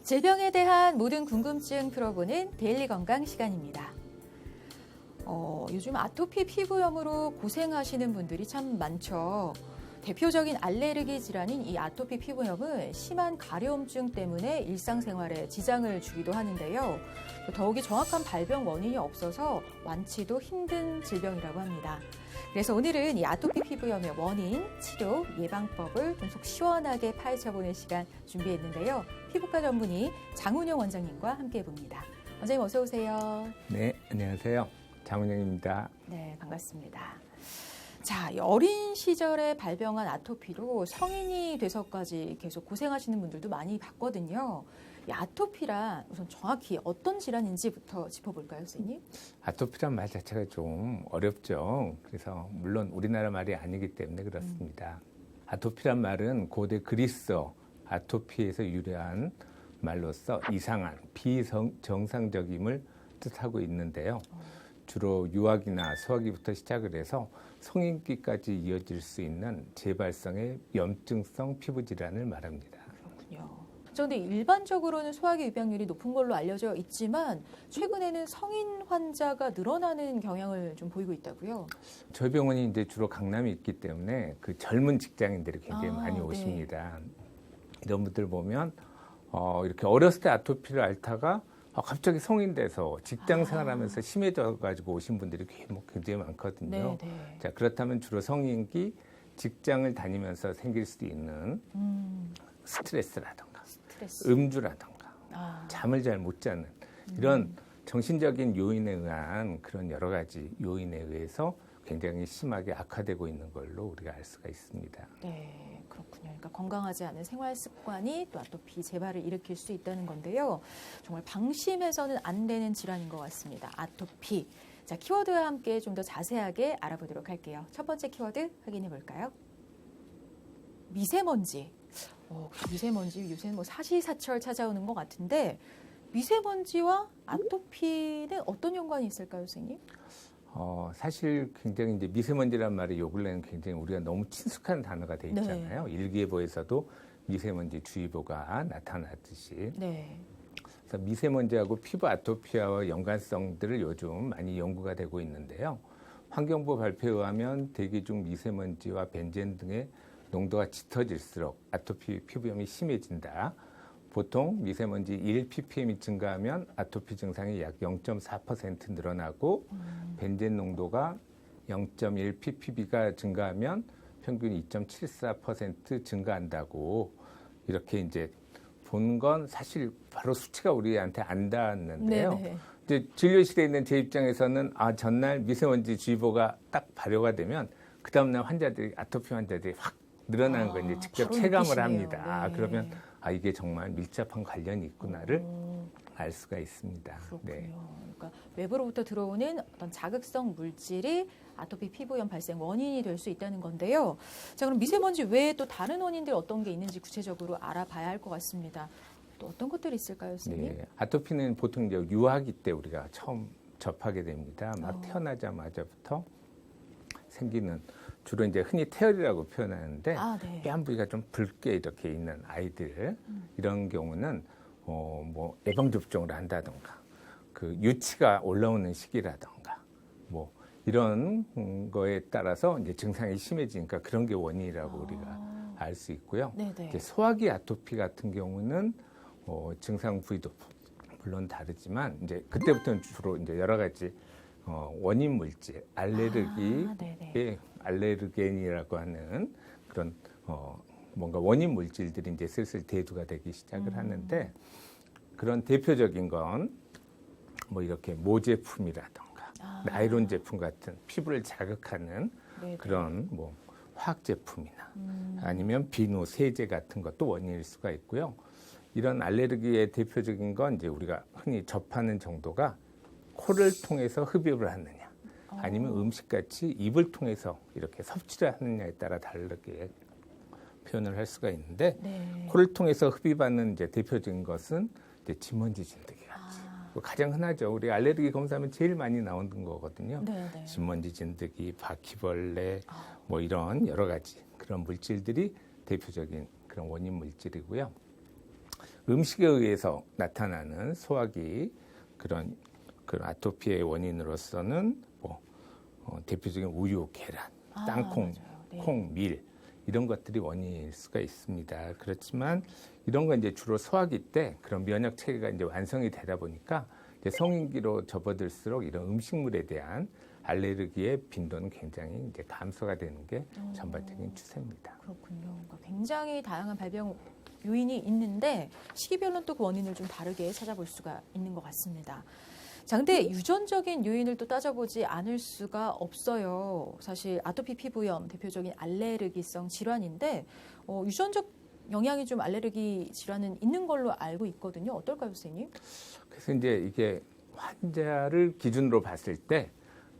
질병에 대한 모든 궁금증 풀어보는 데일리 건강 시간입니다. 요즘 아토피 피부염으로 고생하시는 분들이 참 많죠. 대표적인 알레르기 질환인 이 아토피 피부염은 심한 가려움증 때문에 일상생활에 지장을 주기도 하는데요. 더욱이 정확한 발병 원인이 없어서 완치도 힘든 질병이라고 합니다. 그래서 오늘은 이 아토피 피부염의 원인, 치료, 예방법을 좀 속 시원하게 파헤쳐보는 시간 준비했는데요. 피부과 전문의 장훈영 원장님과 함께 해봅니다. 원장님 어서 오세요. 네, 안녕하세요. 장훈영입니다. 네, 반갑습니다. 자, 어린 시절에 발병한 아토피로 성인이 돼서까지 계속 고생하시는 분들도 많이 봤거든요. 이 아토피란 우선 정확히 어떤 질환인지부터 짚어볼까요, 선생님? 아토피란 말 자체가 좀 어렵죠. 그래서 물론 우리나라 말이 아니기 때문에 그렇습니다. 아토피란 말은 고대 그리스어 아토피에서 유래한 말로서 이상한, 비정상적임을 뜻하고 있는데요. 주로 유아기나 소아기부터 시작을 해서 성인기까지 이어질 수 있는 재발성의 염증성 피부 질환을 말합니다. 그렇군요. 그런데 일반적으로는 소화기 유병률이 높은 걸로 알려져 있지만 최근에는 성인 환자가 늘어나는 경향을 좀 보이고 있다고요? 저희 병원이 이제 주로 강남에 있기 때문에 그 젊은 직장인들이 굉장히 많이 오십니다. 네. 이런 분들 보면 이렇게 어렸을 때 아토피를 앓다가 갑자기 성인 돼서 직장 생활하면서 심해져가지고 오신 분들이 굉장히 많거든요. 네네. 자, 그렇다면 주로 성인기 직장을 다니면서 생길 수도 있는 스트레스라든가 음주라든가 잠을 잘 못 자는 이런 정신적인 요인에 의한 그런 여러 가지 요인에 의해서 굉장히 심하게 악화되고 있는 걸로 우리가 알 수가 있습니다. 네, 그렇군요. 그러니까 건강하지 않은 생활 습관이 또 아토피 재발을 일으킬 수 있다는 건데요. 정말 방심해서는 안 되는 질환인 것 같습니다. 아토피. 자, 키워드와 함께 좀 더 자세하게 알아보도록 할게요. 첫 번째 키워드 확인해 볼까요? 미세먼지. 미세먼지 요새 뭐 사시사철 찾아오는 것 같은데 미세먼지와 아토피는 어떤 연관이 있을까요, 선생님? 사실 굉장히 이제 미세먼지란 말이 요 근래는 굉장히 우리가 너무 친숙한 단어가 돼 있잖아요. 네. 일기예보에서도 미세먼지 주의보가 나타났듯이. 네. 그래서 미세먼지하고 피부 아토피아와 연관성들을 요즘 많이 연구가 되고 있는데요. 환경부 발표에 의하면 대기 중 미세먼지와 벤젠 등의 농도가 짙어질수록 아토피 피부염이 심해진다. 보통 미세먼지 1ppm이 증가하면 아토피 증상이 약 0.4% 늘어나고 벤젠 농도가 0.1ppb가 증가하면 평균 2.74% 증가한다고 이렇게 이제 본 건 사실 바로 수치가 우리한테 안 닿았는데요. 네네. 이제 진료실에 있는 제 입장에서는 전날 미세먼지 주의보가 딱 발효가 되면 그 다음날 아토피 환자들이 확 늘어나는 걸 이제 직접 체감을 느끼시네요. 합니다. 네. 그러면 이게 정말 밀접한 관련이 있구나를 알 수가 있습니다. 그렇군요. 네. 그러니까 외부로부터 들어오는 어떤 자극성 물질이 아토피 피부염 발생 원인이 될 수 있다는 건데요. 자, 그럼 미세먼지 외에 또 다른 원인들 어떤 게 있는지 구체적으로 알아봐야 할 것 같습니다. 또 어떤 것들이 있을까요, 선생님? 네. 아토피는 보통 이제 유아기 때 우리가 처음 접하게 됩니다. 막 태어나자마자부터 생기는 주로 이제 흔히 태열이라고 표현하는데 네. 뼈 한 부위가 좀 붉게 이렇게 있는 아이들 이런 경우는 뭐 예방 접종을 한다던가 그 유치가 올라오는 시기라던가 뭐 이런 거에 따라서 이제 증상이 심해지니까 그런 게 원인이라고 우리가 알 수 있고요. 이제 소화기 아토피 같은 경우는 증상 부위도 물론 다르지만 이제 그때부터는 주로 이제 여러 가지 원인 물질, 알레르기의 알레르겐이라고 하는 그런 뭔가 원인 물질들이 이제 슬슬 대두가 되기 시작을 하는데 그런 대표적인 건 뭐 이렇게 모제품이라던가 나일론 제품 같은 피부를 자극하는 그런 뭐 화학 제품이나 아니면 비누, 세제 같은 것도 원인일 수가 있고요. 이런 알레르기의 대표적인 건 이제 우리가 흔히 접하는 정도가 코를 통해서 흡입을 하느냐 아니면 음식같이 입을 통해서 이렇게 섭취를 하느냐에 따라 다르게 표현을 할 수가 있는데 코를 통해서 흡입하는 이제 대표적인 것은 이제 진먼지 진드기 같이 가장 흔하죠. 우리 알레르기 검사하면 제일 많이 나오는 거거든요. 진먼지 진드기, 바퀴벌레 뭐 이런 여러 가지 그런 물질들이 대표적인 그런 원인 물질이고요. 음식에 의해서 나타나는 소화기 그런 아토피의 원인으로서는 뭐 대표적인 우유, 계란, 땅콩, 맞아요. 네. 콩, 밀 이런 것들이 원인일 수가 있습니다. 그렇지만 이런 건 이제 주로 소화기 때 그런 면역 체계가 이제 완성이 되다 보니까 이제 성인기로 접어들수록 이런 음식물에 대한 알레르기의 빈도는 굉장히 이제 감소가 되는 게 전반적인 추세입니다. 그렇군요. 그러니까 굉장히 다양한 발병 요인이 있는데 시기별로는 또 그 원인을 좀 다르게 찾아볼 수가 있는 것 같습니다. 자, 근데 유전적인 요인을 또 따져보지 않을 수가 없어요. 사실 아토피 피부염 대표적인 알레르기성 질환인데 유전적 영향이 좀 알레르기 질환은 있는 걸로 알고 있거든요. 어떨까요, 선생님? 그래서 이제 이게 환자를 기준으로 봤을 때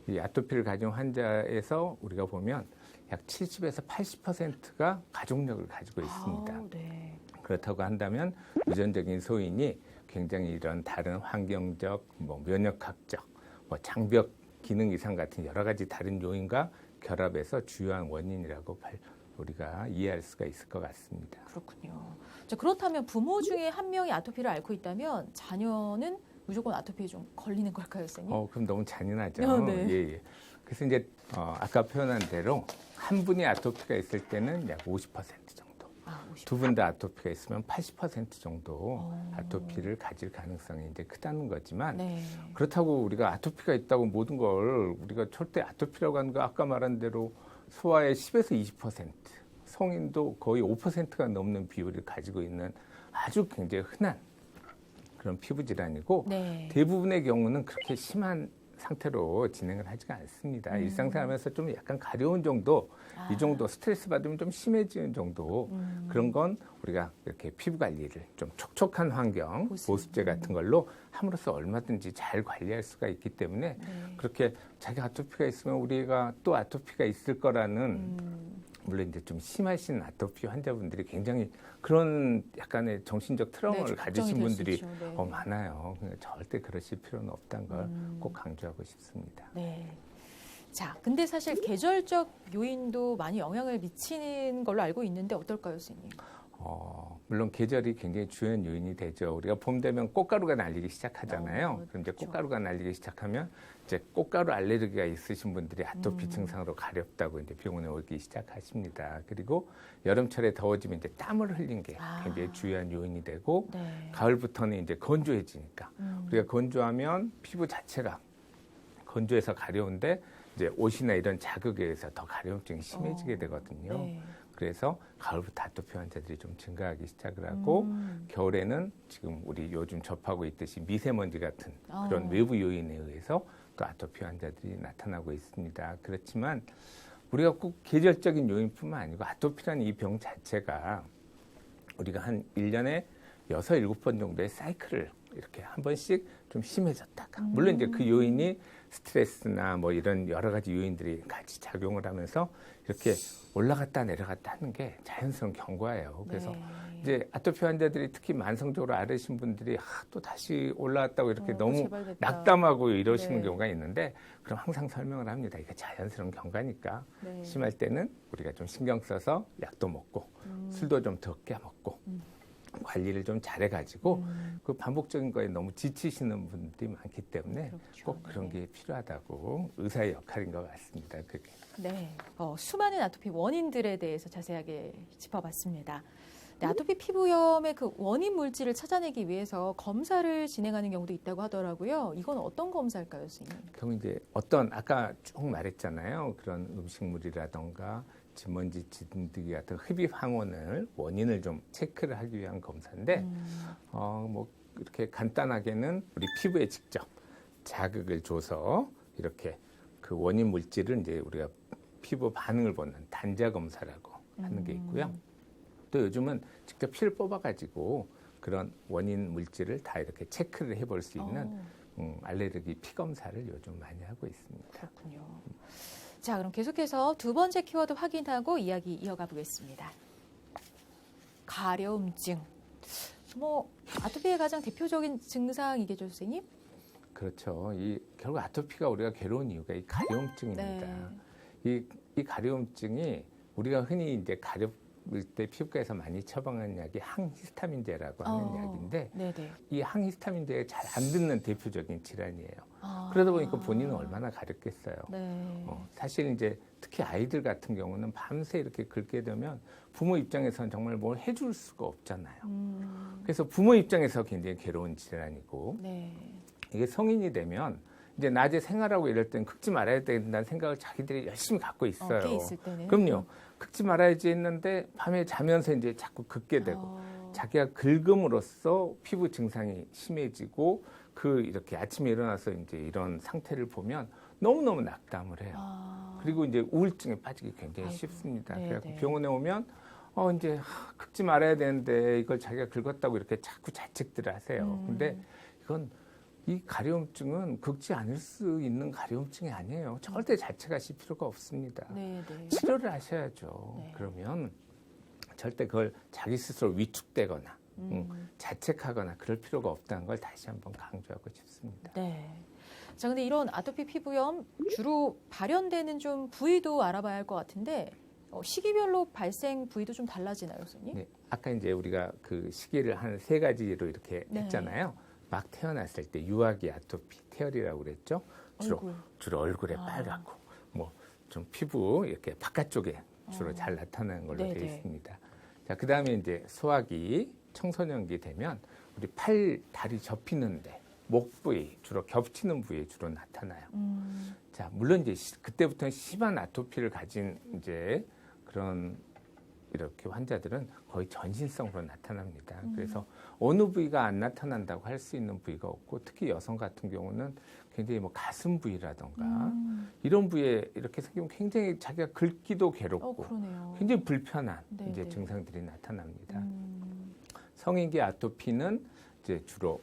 이 아토피를 가진 환자에서 우리가 보면 약 70에서 80%가 가족력을 가지고 있습니다. 네. 그렇다고 한다면 유전적인 소인이 굉장히 이런 다른 환경적, 뭐 면역학적, 뭐 장벽 기능 이상 같은 여러 가지 다른 요인과 결합해서 주요한 원인이라고 우리가 이해할 수가 있을 것 같습니다. 그렇군요. 자, 그렇다면 부모 중에 한 명이 아토피를 앓고 있다면 자녀는 무조건 아토피에 좀 걸리는 걸까요, 선생님? 그럼 너무 잔인하죠. 네. 예. 그래서 이제 아까 표현한 대로 한 분이 아토피가 있을 때는 약 50% 정도, 50%. 두 분 다 아토피가 있으면 80% 정도 아토피를 가질 가능성이 이제 크다는 거지만 네. 그렇다고 우리가 아토피가 있다고 모든 걸 우리가 절대 아토피라고 하는 거 아까 말한 대로 소아의 10에서 20%, 성인도 거의 5%가 넘는 비율을 가지고 있는 아주 굉장히 흔한 그런 피부 질환이고 네. 대부분의 경우는 그렇게 심한 상태로 진행을 하지가 않습니다. 일상생활하면서 좀 약간 가려운 정도, 이 정도 스트레스 받으면 좀 심해지는 정도 그런 건 우리가 이렇게 피부 관리를 좀 촉촉한 환경, 보습제 같은 걸로 함으로써 얼마든지 잘 관리할 수가 있기 때문에 그렇게 자기 아토피가 있으면 우리가 또 아토피가 있을 거라는 물론 이제 좀 심하신 아토피 환자분들이 굉장히 그런 약간의 정신적 트라우마를 가지신 분들이 많아요. 절대 그러실 필요는 없다는 걸 꼭 강조하고 싶습니다. 네. 자, 근데 사실 계절적 요인도 많이 영향을 미치는 걸로 알고 있는데 어떨까요, 선생님? 물론 계절이 굉장히 주요한 요인이 되죠. 우리가 봄 되면 꽃가루가 날리기 시작하잖아요. 그럼 이제 꽃가루가 날리기 시작하면 이제 꽃가루 알레르기가 있으신 분들이 아토피 증상으로 가렵다고 이제 병원에 오기 시작하십니다. 그리고 여름철에 더워지면 이제 땀을 흘린 게 굉장히 주요한 요인이 되고 가을부터는 이제 건조해지니까 우리가 건조하면 피부 자체가 건조해서 가려운데 이제 옷이나 이런 자극에 의해서 더 가려움증이 심해지게 되거든요. 그래서 가을부터 아토피 환자들이 좀 증가하기 시작을 하고 겨울에는 지금 우리 요즘 접하고 있듯이 미세먼지 같은 그런 외부 요인에 의해서 또 아토피 환자들이 나타나고 있습니다. 그렇지만 우리가 꼭 계절적인 요인뿐만 아니고 아토피라는 이 병 자체가 우리가 한 1년에 6, 7번 정도의 사이클을 이렇게 한 번씩 좀 심해졌다가 물론 이제 그 요인이 스트레스나 뭐 이런 여러 가지 요인들이 같이 작용을 하면서 이렇게 올라갔다 내려갔다 하는 게 자연스러운 경과예요. 그래서 이제 아토피 환자들이 특히 만성적으로 앓으신 분들이 또 다시 올라왔다고 이렇게 너무 낙담하고 이러시는 경우가 있는데 그럼 항상 설명을 합니다. 이게 자연스러운 경과니까 심할 때는 우리가 좀 신경 써서 약도 먹고 술도 좀 적게 먹고 관리를 좀 잘해가지고 그 반복적인 거에 너무 지치시는 분들이 많기 때문에 꼭 그런 게 필요하다고 의사의 역할인 것 같습니다. 그게. 네, 수많은 아토피 원인들에 대해서 자세하게 짚어봤습니다. 네, 아토피 피부염의 그 원인 물질을 찾아내기 위해서 검사를 진행하는 경우도 있다고 하더라고요. 이건 어떤 검사일까요, 선생님? 그럼 이제 어떤 아까 쭉 말했잖아요. 그런 음식물이라던가 진먼지, 진드기 같은 흡입 항원을 원인을 좀 체크를 하기 위한 검사인데 뭐 이렇게 간단하게는 우리 피부에 직접 자극을 줘서 이렇게 그 원인 물질을 이제 우리가 피부 반응을 보는 단자 검사라고 하는 게 있고요. 또 요즘은 직접 피를 뽑아가지고 그런 원인 물질을 다 이렇게 체크를 해볼 수 있는 알레르기 피 검사를 요즘 많이 하고 있습니다. 그렇군요. 자, 그럼 계속해서 두 번째 키워드 확인하고 이야기 이어가 보겠습니다. 가려움증. 뭐 아토피의 가장 대표적인 증상이겠죠, 선생님? 그렇죠. 결국 아토피가 우리가 괴로운 이유가 이 가려움증입니다. 이 가려움증이 우리가 흔히 이제 때 피부과에서 많이 처방하는 약이 항히스타민제라고 하는 약인데 네네. 이 항히스타민제가 잘 안 듣는 대표적인 질환이에요. 그러다 보니까 본인은 얼마나 가렵겠어요. 네. 사실 이제 특히 아이들 같은 경우는 밤새 이렇게 긁게 되면 부모 입장에서는 정말 뭘 해줄 수가 없잖아요. 그래서 부모 입장에서 굉장히 괴로운 질환이고 네. 이게 성인이 되면 이제 낮에 생활하고 이럴 땐 긁지 말아야 된다는 생각을 자기들이 열심히 갖고 있어요. 깨 있을 때는. 그럼요. 긁지 말아야지 했는데 밤에 자면서 이제 자꾸 긁게 되고 자기가 긁음으로써 피부 증상이 심해지고 이렇게 아침에 일어나서 이제 이런 상태를 보면 너무너무 낙담을 해요. 그리고 이제 우울증에 빠지기 굉장히 쉽습니다. 네네. 그래서 병원에 오면 이제 긁지 말아야 되는데 이걸 자기가 긁었다고 이렇게 자꾸 자책들을 하세요. 근데 이건 이 가려움증은 긁지 않을 수 있는 가려움증이 아니에요. 절대 자책하실 필요가 없습니다. 네네. 치료를 하셔야죠. 네. 그러면 절대 그걸 자기 스스로 위축되거나 자책하거나 그럴 필요가 없다는 걸 다시 한번 강조하고 싶습니다. 네. 자, 근데 이런 아토피 피부염 주로 발현되는 좀 부위도 알아봐야 할 것 같은데 시기별로 발생 부위도 좀 달라지나요, 선생님? 네, 아까 이제 우리가 그 시기를 한 3가지로 이렇게 네. 했잖아요. 막 태어났을 때 유아기 아토피, 태열이라고 그랬죠. 주로 얼굴에 빨갛고 뭐 좀 피부 이렇게 바깥쪽에 주로 잘 나타나는 걸로 네네. 되어 있습니다. 자, 그다음에 이제 소화기, 청소년기 되면 우리 팔, 다리 접히는데 목 부위, 주로 겹치는 부위에 주로 나타나요. 자, 물론 이제 그때부터는 심한 아토피를 가진 이제 그런 이렇게 환자들은 거의 전신성으로 나타납니다. 그래서 어느 부위가 안 나타난다고 할 수 있는 부위가 없고 특히 여성 같은 경우는 굉장히 뭐 가슴 부위라던가 이런 부위에 이렇게 생기면 굉장히 자기가 긁기도 괴롭고 그러네요. 굉장히 불편한 네네. 이제 증상들이 나타납니다. 성인기 아토피는 이제 주로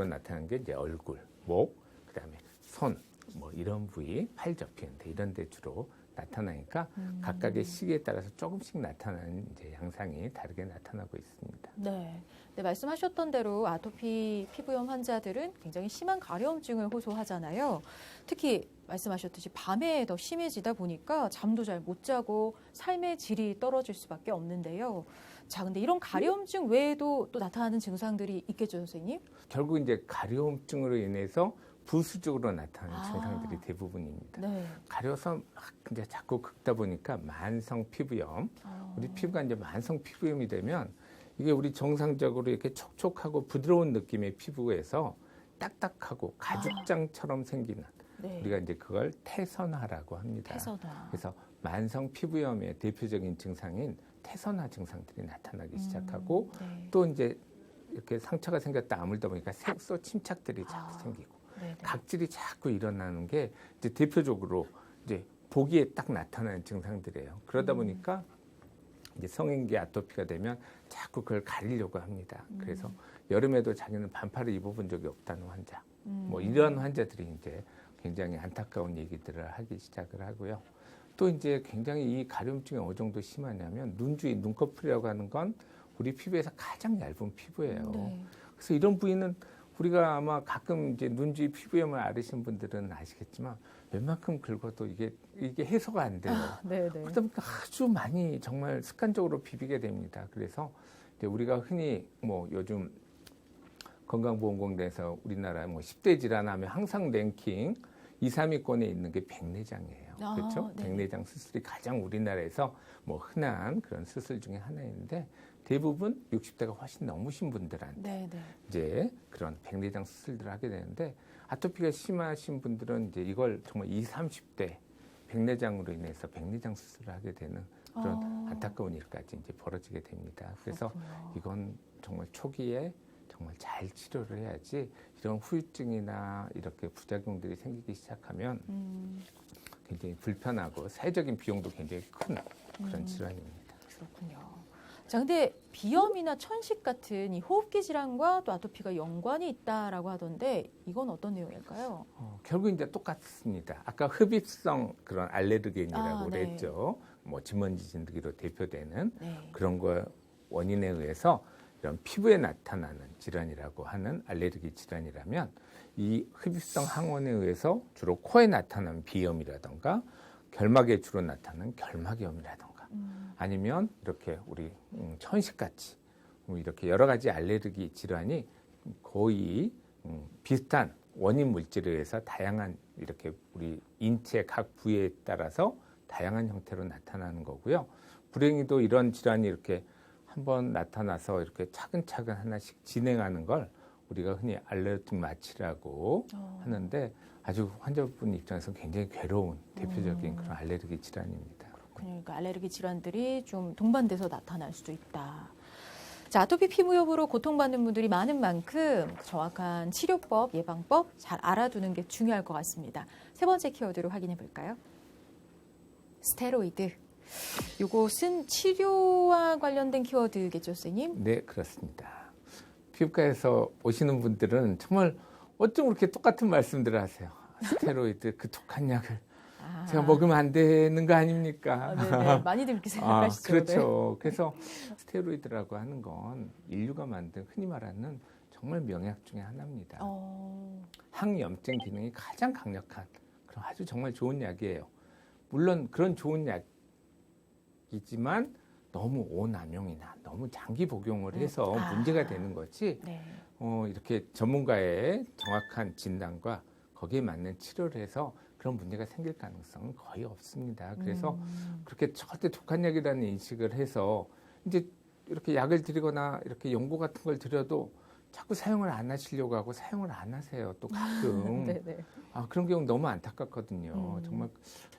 나타나는 게 이제 얼굴, 목, 그다음에 손, 뭐 이런 부위, 팔 접히는데 이런 데 주로 나타나니까 각각의 시기에 따라서 조금씩 나타나는 이제 양상이 다르게 나타나고 있습니다. 네. 네, 말씀하셨던 대로 아토피 피부염 환자들은 굉장히 심한 가려움증을 호소하잖아요. 특히 말씀하셨듯이 밤에 더 심해지다 보니까 잠도 잘 못 자고 삶의 질이 떨어질 수밖에 없는데요. 자, 근데 이런 가려움증 외에도 또 나타나는 증상들이 있겠죠, 선생님? 결국 이제 가려움증으로 인해서 부수적으로 나타나는 증상들이 대부분입니다. 네. 가려서 막 이제 자꾸 긁다 보니까 만성 피부염, 우리 피부가 이제 만성 피부염이 되면 이게 우리 정상적으로 이렇게 촉촉하고 부드러운 느낌의 피부에서 딱딱하고 가죽장처럼 생기는 네. 우리가 이제 그걸 태선화라고 합니다. 태선화. 그래서 만성 피부염의 대표적인 증상인 태선화 증상들이 나타나기 시작하고 네. 또 이제 이렇게 상처가 생겼다 아물다 보니까 색소 침착들이 자꾸 생기고 네네. 각질이 자꾸 일어나는 게 이제 대표적으로 이제 보기에 딱 나타나는 증상들이에요. 그러다 보니까 이제 성인기 아토피가 되면 자꾸 그걸 가리려고 합니다. 그래서 여름에도 자기는 반팔을 입어본 적이 없다는 환자, 뭐 이런 환자들이 이제 굉장히 안타까운 얘기들을 하기 시작을 하고요. 또 이제 굉장히 이 가려움증이 어느 정도 심하냐면 눈 주위, 눈꺼풀이라고 하는 건 우리 피부에서 가장 얇은 피부예요. 네. 그래서 이런 부위는 우리가 아마 가끔 이제 눈 주위 피부염을 앓으신 분들은 아시겠지만 웬만큼 긁어도 이게 해소가 안 돼요. 네네. 그러다 보니까 아주 많이 정말 습관적으로 비비게 됩니다. 그래서 이제 우리가 흔히 뭐 요즘 건강보험공단에서 우리나라 뭐 10대 질환하면 항상 랭킹 2, 3위권에 있는 게 백내장이에요. 그렇죠? 네. 백내장 수술이 가장 우리나라에서 뭐 흔한 그런 수술 중에 하나인데 대부분 60대가 훨씬 넘으신 분들한테 네네. 이제 그런 백내장 수술들을 하게 되는데 아토피가 심하신 분들은 이제 이걸 정말 20, 30대 백내장으로 인해서 백내장 수술을 하게 되는 그런 안타까운 일까지 이제 벌어지게 됩니다. 그래서 그렇군요. 이건 정말 초기에 정말 잘 치료를 해야지 이런 후유증이나 이렇게 부작용들이 생기기 시작하면 굉장히 불편하고 사회적인 비용도 굉장히 큰 그런 질환입니다. 그렇군요. 자, 근데 비염이나 천식 같은 이 호흡기 질환과 또 아토피가 연관이 있다라고 하던데 이건 어떤 내용일까요? 결국 이제 똑같습니다. 아까 흡입성 그런 알레르겐이라고 네. 그랬죠. 뭐 진먼지 진드기로 대표되는 네. 그런 거 원인에 의해서 이런 피부에 나타나는 질환이라고 하는 알레르기 질환이라면 이 흡입성 항원에 의해서 주로 코에 나타나는 비염이라던가 결막에 주로 나타나는 결막염이라던가 아니면 이렇게 우리 천식같이 이렇게 여러 가지 알레르기 질환이 거의 비슷한 원인 물질에 의해서 다양한 이렇게 우리 인체 각 부위에 따라서 다양한 형태로 나타나는 거고요. 불행히도 이런 질환이 이렇게 한번 나타나서 이렇게 차근차근 하나씩 진행하는 걸 우리가 흔히 알레르기 마취라고 하는데 아주 환자분 입장에서 굉장히 괴로운 대표적인 그런 알레르기 질환입니다. 그러니까 알레르기 질환들이 좀 동반돼서 나타날 수도 있다. 자, 아토피 피부염으로 고통받는 분들이 많은 만큼 정확한 치료법, 예방법 잘 알아두는 게 중요할 것 같습니다. 세 번째 키워드로 확인해 볼까요? 스테로이드. 이것은 치료와 관련된 키워드겠죠, 선생님? 네, 그렇습니다. 피부과에서 오시는 분들은 정말 어쩜 그렇게 똑같은 말씀들을 하세요. 스테로이드, 그 독한 약을 제가 먹으면 안 되는 거 아닙니까? 네네. 많이들 그렇게 생각하시죠. 그렇죠. 네. 그래서 스테로이드라고 하는 건 인류가 만든 흔히 말하는 정말 명약 중에 하나입니다. 항염증 기능이 가장 강력한 그런 아주 정말 좋은 약이에요. 물론 그런 좋은 약이지만 너무 오남용이나 너무 장기 복용을 해서 문제가 되는 거지. 네. 이렇게 전문가의 정확한 진단과 거기에 맞는 치료를 해서 그런 문제가 생길 가능성은 거의 없습니다. 그래서 그렇게 절대 독한 약이라는 인식을 해서 이제 이렇게 약을 드리거나 이렇게 연고 같은 걸 드려도 자꾸 사용을 안 하시려고 하고 사용을 안 하세요. 또 가끔. 네네. 그런 경우 너무 안타깝거든요. 정말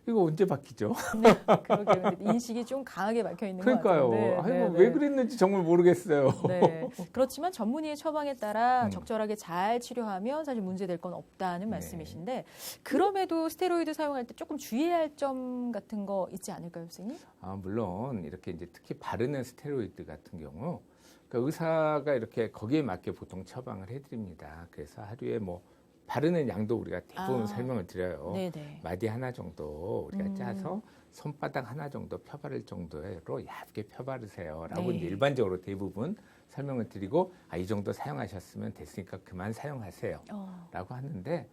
이거 언제 바뀌죠? 네, 그러게요. 인식이 좀 강하게 박혀 있는 것 같아요. 그러니까요. 왜 그랬는지 정말 모르겠어요. 네. 그렇지만 전문의의 처방에 따라 적절하게 잘 치료하면 사실 문제될 건 없다는 말씀이신데 그럼에도 스테로이드 사용할 때 조금 주의해야 할 점 같은 거 있지 않을까요, 선생님? 물론 이렇게 이제 특히 바르는 스테로이드 같은 경우 그러니까 의사가 이렇게 거기에 맞게 보통 처방을 해드립니다. 그래서 하루에 뭐 바르는 양도 우리가 대부분 설명을 드려요. 네네. 마디 하나 정도 우리가 짜서 손바닥 하나 정도 펴바를 정도로 얇게 펴바르세요라고 네. 이제 일반적으로 대부분 설명을 드리고 이 정도 사용하셨으면 됐으니까 그만 사용하세요라고 하는데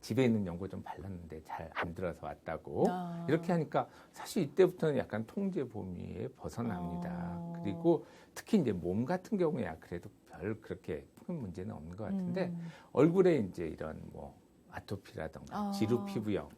집에 있는 연고 좀 발랐는데 잘 안 들어서 왔다고 이렇게 하니까 사실 이때부터는 약간 통제 범위에 벗어납니다. 그리고 특히 이제 몸 같은 경우야 그래도 별 그렇게 큰 문제는 없는 것 같은데 얼굴에 이제 이런 뭐 아토피라든가 지루 피부염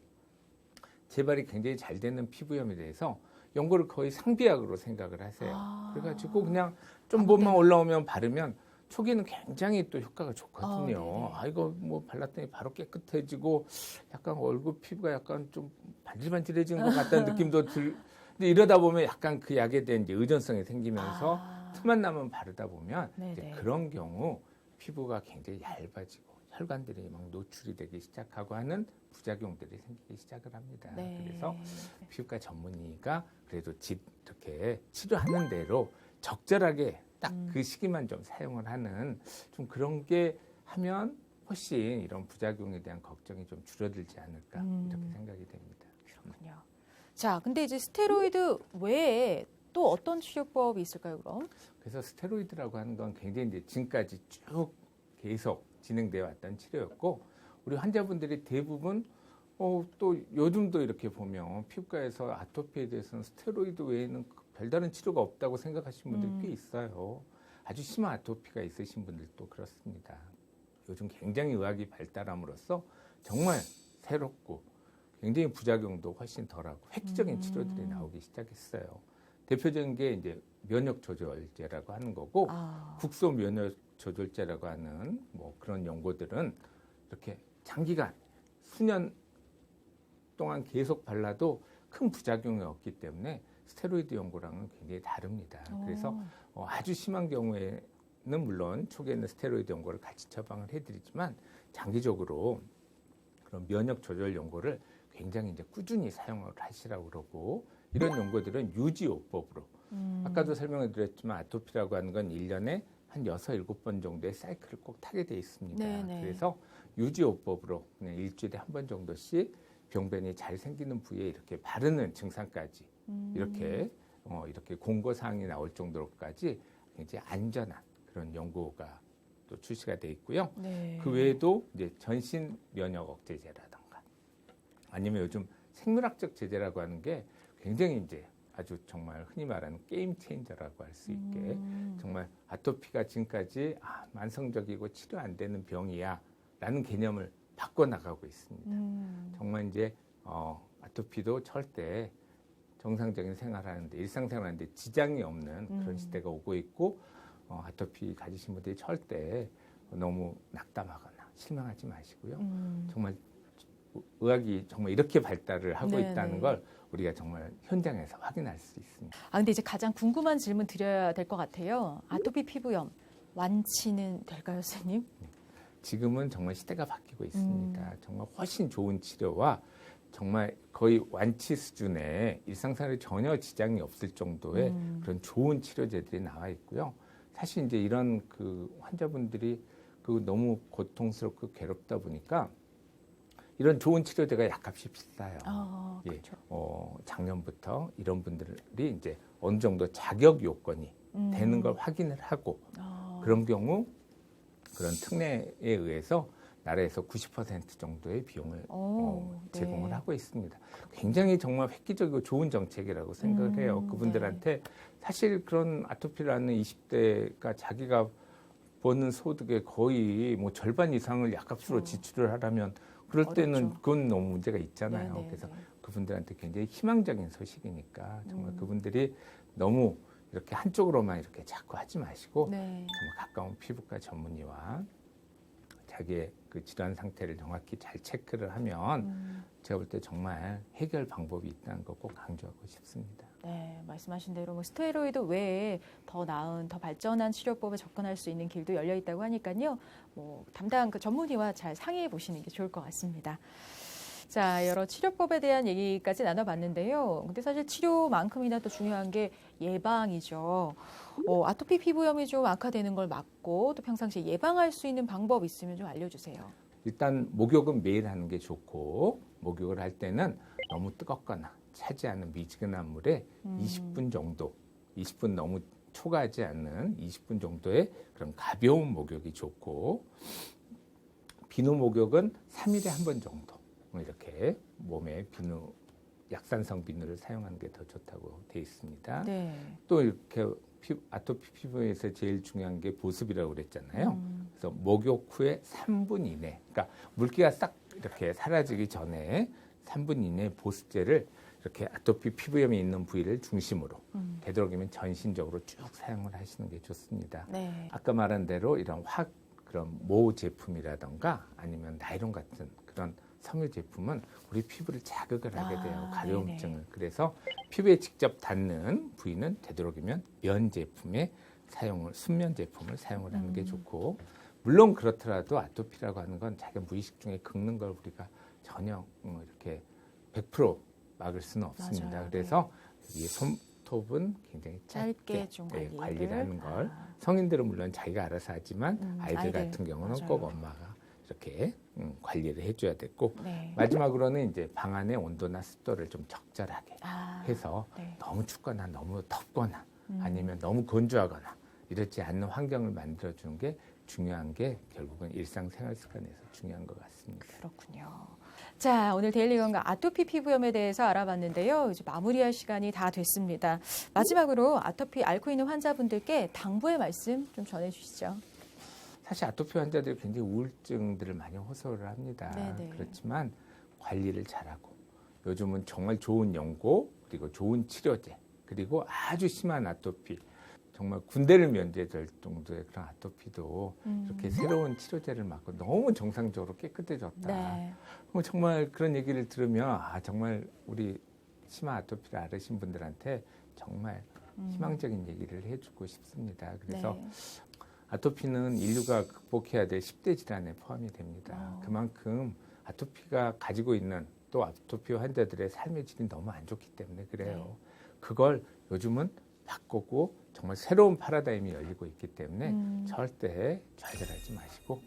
재발이 굉장히 잘 되는 피부염에 대해서 연고를 거의 상비약으로 생각을 하세요. 그래가지고 그냥 좀 몸만 올라오면 바르면 초기는 굉장히 또 효과가 좋거든요. 이거 뭐 발랐더니 바로 깨끗해지고 약간 얼굴 피부가 약간 좀 반질반질해지는 것 같다는 느낌도 근데 이러다 보면 약간 그 약에 대한 이제 의존성이 생기면서 틈만 나면 바르다 보면 이제 그런 경우 피부가 굉장히 얇아지고 혈관들이 막 노출이 되기 시작하고 하는 부작용들이 생기기 시작을 합니다. 그래서 피부과 전문의가 그래도 이렇게 치료하는 대로 적절하게 딱 그 시기만 좀 사용을 하는 좀 그런 게 하면 훨씬 이런 부작용에 대한 걱정이 좀 줄어들지 않을까 이렇게 생각이 됩니다. 그렇군요. 자, 근데 이제 스테로이드 외에 또 어떤 치료법이 있을까요, 그럼? 그래서 스테로이드라고 하는 건 굉장히 이제 지금까지 쭉 계속 진행되어 왔던 치료였고 우리 환자분들이 대부분 또 요즘도 이렇게 보면 피부과에서 아토피에 대해서는 스테로이드 외에는 별다른 치료가 없다고 생각하시는 분들이 꽤 있어요. 아주 심한 아토피가 있으신 분들도 그렇습니다. 요즘 굉장히 의학이 발달함으로써 정말 새롭고 굉장히 부작용도 훨씬 덜하고 획기적인 치료들이 나오기 시작했어요. 대표적인 게 이제 면역 조절제라고 하는 거고 국소 면역 조절제라고 하는 뭐 그런 연고들은 이렇게 장기간 수년 동안 계속 발라도 큰 부작용이 없기 때문에 스테로이드 연고랑은 굉장히 다릅니다. 그래서 아주 심한 경우에는 물론 초기에는 스테로이드 연고를 같이 처방을 해드리지만 장기적으로 그런 면역 조절 연고를 굉장히 이제 꾸준히 사용을 하시라고 그러고 이런 연고들은 유지요법으로 아까도 설명을 드렸지만 아토피라고 하는 건 1년에 한 6, 7번 정도의 사이클을 꼭 타게 돼 있습니다. 네네. 그래서 유지요법으로 그냥 일주일에 한 번 정도씩 병변이 잘 생기는 부위에 이렇게 바르는 증상까지 이렇게 공고사항이 나올 정도로까지 굉장히 안전한 그런 연고가 또 출시가 돼 있고요. 그 외에도 이제 전신 면역 억제제라든가 아니면 요즘 생물학적 제제라고 하는 게 굉장히 이제 아주 정말 흔히 말하는 게임 체인저라고 할 수 있게 정말 아토피가 지금까지 만성적이고 치료 안 되는 병이야 라는 개념을 바꿔나가고 있습니다. 정말 이제 아토피도 절대 정상적인 생활하는데 일상생활하는데 지장이 없는 그런 시대가 오고 있고 아토피 가지신 분들이 절대 너무 낙담하거나 실망하지 마시고요. 정말 의학이 정말 이렇게 발달을 하고 네네. 있다는 걸 우리가 정말 현장에서 확인할 수 있습니다. 근데 이제 가장 궁금한 질문 드려야 될 것 같아요. 아토피 피부염 완치는 될까요, 선생님? 지금은 정말 시대가 바뀌고 있습니다. 정말 훨씬 좋은 치료와 정말 거의 완치 수준의 일상생활에 전혀 지장이 없을 정도의 그런 좋은 치료제들이 나와 있고요. 사실 이제 이런 그 환자분들이 너무 고통스럽고 괴롭다 보니까 이런 좋은 치료제가 약값이 비싸요. 그렇죠. 작년부터 이런 분들이 이제 어느 정도 자격 요건이 되는 걸 확인을 하고 그런 경우 그런 특례에 의해서 나라에서 90% 정도의 비용을 제공을 하고 있습니다. 굉장히 정말 획기적이고 좋은 정책이라고 생각을 해요. 그분들한테 사실 그런 아토피라는 20대가 자기가 버는 소득의 거의 뭐 절반 이상을 약값으로 지출을 하려면 그럴 때는 어렵죠. 그건 너무 문제가 있잖아요. 네네네. 그래서 그분들한테 굉장히 희망적인 소식이니까 정말 그분들이 너무 이렇게 한쪽으로만 이렇게 자꾸 하지 마시고 정말 가까운 피부과 전문의와 자기의 그 질환 상태를 정확히 잘 체크를 하면 제가 볼 때 정말 해결 방법이 있다는 거 꼭 강조하고 싶습니다. 네, 말씀하신 대로 스테로이드 외에 더 나은, 더 발전한 치료법에 접근할 수 있는 길도 열려 있다고 하니까요. 담당 그 전문의와 잘 상의해 보시는 게 좋을 것 같습니다. 자, 여러 치료법에 대한 얘기까지 나눠봤는데요. 근데 사실 치료만큼이나 또 중요한 게 예방이죠. 아토피 피부염이 좀 악화되는 걸 막고 또 평상시에 예방할 수 있는 방법 있으면 좀 알려주세요. 일단 목욕은 매일 하는 게 좋고 목욕을 할 때는 너무 뜨겁거나 차지 않은 미지근한 물에 20분 정도, 20분 너무 초가하지 않는 20분 정도의 그런 가벼운 목욕이 좋고 비누 목욕은 3일에 한 번 정도 이렇게 몸에 비누 약산성 비누를 사용하는 게 더 좋다고 되어 있습니다. 네. 또 이렇게 아토피 피부에서 제일 중요한 게 보습이라고 그랬잖아요. 그래서 목욕 후에 3분 이내, 그러니까 물기가 싹 이렇게 사라지기 전에 3분 이내 보습제를 이렇게 아토피 피부염이 있는 부위를 중심으로 되도록이면 전신적으로 쭉 사용을 하시는 게 좋습니다. 네. 아까 말한 대로 이런 그런 모 제품이라던가 아니면 나이론 같은 그런 섬유 제품은 우리 피부를 자극을 하게 돼요. 가려움증을. 네네. 그래서 피부에 직접 닿는 부위는 되도록이면 면 제품의 순면 제품을 사용을 하는 게 좋고 물론 그렇더라도 아토피라고 하는 건 자기가 무의식 중에 긁는 걸 우리가 전혀 이렇게 100% 막을 수는 없습니다. 맞아요. 그래서 이 손톱은 굉장히 짧게 좀 관리를 하는 걸 성인들은 물론 자기가 알아서 하지만 아이들 같은 경우는 맞아요. 꼭 엄마가 이렇게 관리를 해줘야 됐고 마지막으로는 이제 방 안의 온도나 습도를 좀 적절하게 해서 너무 춥거나 너무 덥거나 아니면 너무 건조하거나 이렇지 않는 환경을 만들어주는 게 중요한 게 결국은 일상생활 습관에서 중요한 것 같습니다. 그렇군요. 자, 오늘 데일리 건강 아토피 피부염에 대해서 알아봤는데요. 이제 마무리할 시간이 다 됐습니다. 마지막으로 아토피 앓고 있는 환자분들께 당부의 말씀 좀 전해주시죠. 사실 아토피 환자들이 굉장히 우울증들을 많이 호소를 합니다. 네네. 그렇지만 관리를 잘하고 요즘은 정말 좋은 연고 그리고 좋은 치료제 그리고 아주 심한 아토피 정말 군대를 면제될 정도의 그런 아토피도 이렇게 새로운 치료제를 맞고 너무 정상적으로 깨끗해졌다. 네. 정말 그런 얘기를 들으면 정말 우리 심한 아토피를 앓으신 분들한테 정말 희망적인 얘기를 해주고 싶습니다. 그래서 아토피는 인류가 극복해야 될 10대 질환에 포함이 됩니다. 그만큼 아토피가 가지고 있는 또 아토피 환자들의 삶의 질이 너무 안 좋기 때문에 그래요. 그걸 요즘은 바꾸고 정말 새로운 패러다임이 열리고 있기 때문에 절대 좌절하지 마시고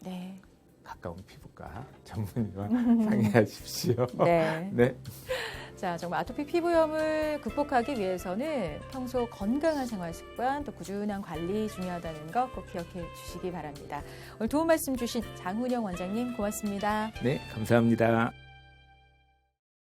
가까운 피부과 전문의와 상의하십시오. 네. 자, 정말 아토피 피부염을 극복하기 위해서는 평소 건강한 생활 습관 또 꾸준한 관리 중요하다는 거 꼭 기억해 주시기 바랍니다. 오늘 도움 말씀 주신 장훈영 원장님 고맙습니다. 네, 감사합니다.